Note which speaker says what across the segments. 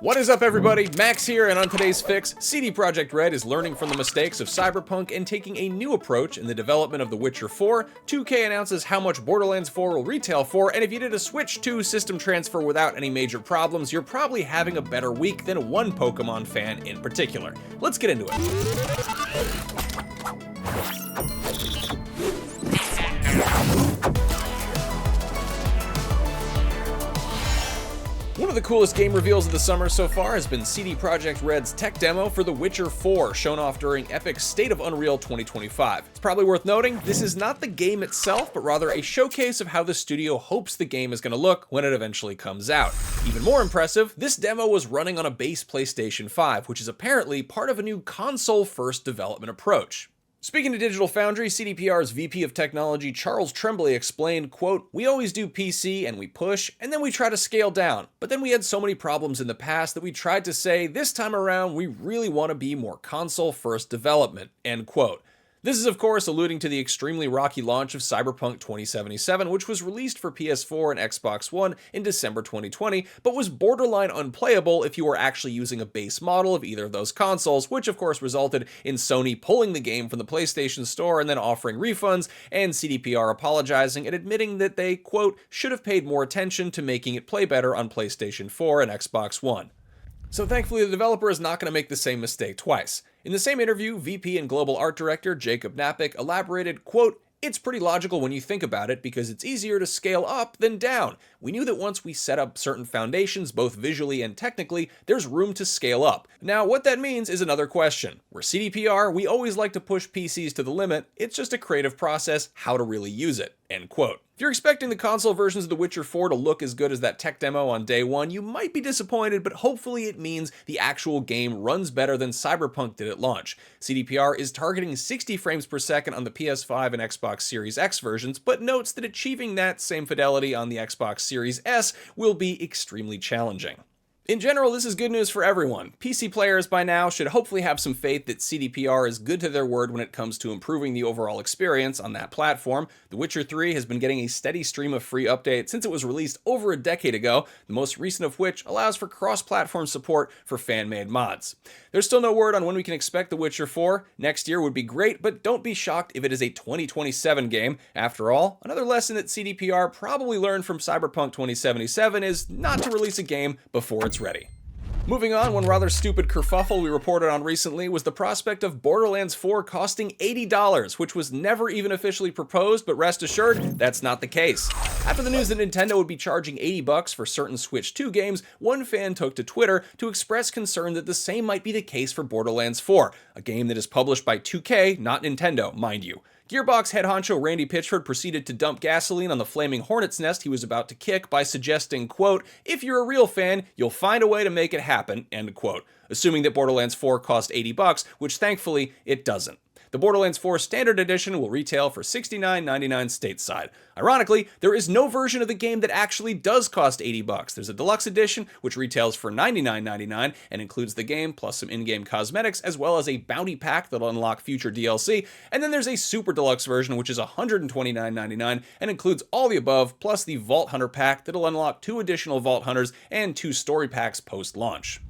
Speaker 1: What is up, everybody? Max here, and on today's fix, CD Projekt RED is learning from the mistakes of Cyberpunk and taking a new approach in the development of The Witcher 4. 2K announces how much Borderlands 4 will retail for, and if you did a Switch 2 system transfer without any major problems, you're probably having a better week than one Pokémon fan in particular. Let's get into it. One of the coolest game reveals of the summer so far has been CD Projekt RED's tech demo for The Witcher 4, shown off during Epic's State of Unreal 2025. It's probably worth noting, this is not the game itself, but rather a showcase of how the studio hopes the game is going to look when it eventually comes out. Even more impressive, this demo was running on a base PlayStation 5, which is apparently part of a new console-first development approach. Speaking to Digital Foundry, CDPR's VP of Technology Charles Tremblay explained, quote, "We always do PC and we push, and then we try to scale down. But then we had so many problems in the past that we tried to say, this time around, we really want to be more console-first development," end quote. This is, of course, alluding to the extremely rocky launch of Cyberpunk 2077, which was released for PS4 and Xbox One in December 2020, but was borderline unplayable if you were actually using a base model of either of those consoles, which of course resulted in Sony pulling the game from the PlayStation Store and then offering refunds, and CDPR apologizing and admitting that they, quote, "should have paid more attention to making it play better on PlayStation 4 and Xbox One." So thankfully, the developer is not going to make the same mistake twice. In the same interview, VP and Global Art Director Jacob Napik elaborated, quote, "It's pretty logical when you think about it because it's easier to scale up than down. We knew that once we set up certain foundations, both visually and technically, there's room to scale up. Now, what that means is another question. We're CDPR, we always like to push PCs to the limit. It's just a creative process how to really use it," end quote. If you're expecting the console versions of The Witcher 4 to look as good as that tech demo on day one, you might be disappointed, but hopefully it means the actual game runs better than Cyberpunk did at launch. CDPR is targeting 60 frames per second on the PS5 and Xbox Series X versions, but notes that achieving that same fidelity on the Xbox Series S will be extremely challenging. In general, this is good news for everyone. PC players by now should hopefully have some faith that CDPR is good to their word when it comes to improving the overall experience on that platform. The Witcher 3 has been getting a steady stream of free updates since it was released over a decade ago, the most recent of which allows for cross-platform support for fan-made mods. There's still no word on when we can expect The Witcher 4. Next year would be great, but don't be shocked if it is a 2027 game. After all, another lesson that CDPR probably learned from Cyberpunk 2077 is not to release a game before it's ready. Moving on, one rather stupid kerfuffle we reported on recently was the prospect of Borderlands 4 costing $80, which was never even officially proposed, but rest assured, that's not the case. After the news that Nintendo would be charging $80 for certain Switch 2 games, one fan took to Twitter to express concern that the same might be the case for Borderlands 4, a game that is published by 2K, not Nintendo, mind you. Gearbox head honcho Randy Pitchford proceeded to dump gasoline on the flaming hornet's nest he was about to kick by suggesting, quote, "If you're a real fan, you'll find a way to make it happen," end quote, assuming that Borderlands 4 cost $80, which thankfully it doesn't. The Borderlands 4 Standard Edition will retail for $69.99 stateside. Ironically, there is no version of the game that actually does cost $80. There's a deluxe edition, which retails for $99.99 and includes the game plus some in-game cosmetics, as well as a bounty pack that'll unlock future DLC. And then there's a super deluxe version, which is $129.99 and includes all the above, plus the Vault Hunter pack that'll unlock 2 additional Vault Hunters and 2 story packs post-launch.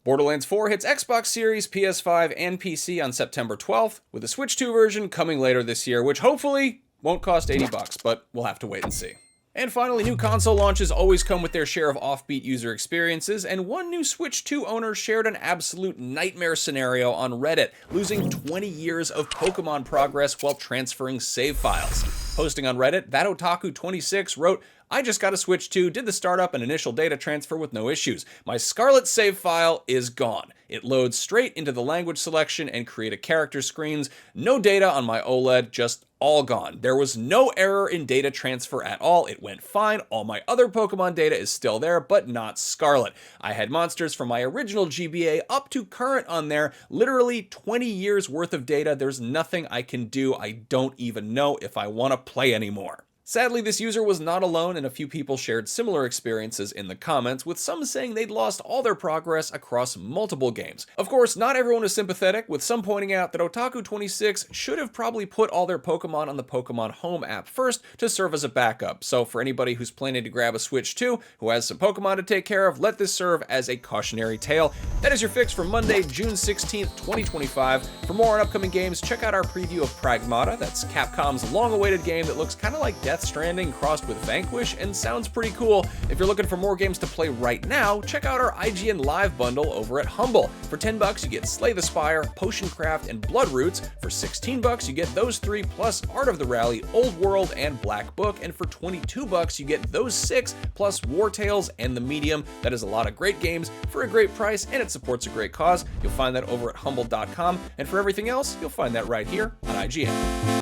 Speaker 1: Borderlands 4 hits Xbox Series, PS5, and PC on September 12th, with a Switch 2 version coming later this year, which hopefully won't cost $80, but we'll have to wait and see. And finally, new console launches always come with their share of offbeat user experiences, and one new Switch 2 owner shared an absolute nightmare scenario on Reddit, losing 20 years of Pokémon progress while transferring save files. Posting on Reddit, ThatOtaku26 wrote, "I just got a Switch 2, did the startup and initial data transfer with no issues. My Scarlet save file is gone. It loads straight into the language selection and create a character screens. No data on my OLED, just all gone. There was no error in data transfer at all. It went fine. All my other Pokemon data is still there, but not Scarlet. I had monsters from my original GBA up to current on there. Literally 20 years worth of data. There's nothing I can do. I don't even know if I want to play anymore." Sadly, this user was not alone, and a few people shared similar experiences in the comments, with some saying they'd lost all their progress across multiple games. Of course, not everyone is sympathetic, with some pointing out that Otaku26 should have probably put all their Pokemon on the Pokemon Home app first to serve as a backup. So for anybody who's planning to grab a Switch 2, who has some Pokemon to take care of, let this serve as a cautionary tale. That is your fix for Monday, June 16th, 2025. For more on upcoming games, check out our preview of Pragmata. That's Capcom's long-awaited game that looks kind of like Death Stranding crossed with Vanquish and sounds pretty cool. If you're looking for more games to play right now, check out our IGN Live bundle over at Humble. For $10, you get Slay the Spire, Potioncraft, and Bloodroots. For $16, you get those 3 plus Art of the Rally, Old World, and Black Book. And for $22, you get those 6 plus War Tales and The Medium. That is a lot of great games for a great price, and it supports a great cause. You'll find that over at humble.com. And for everything else, you'll find that right here on IGN.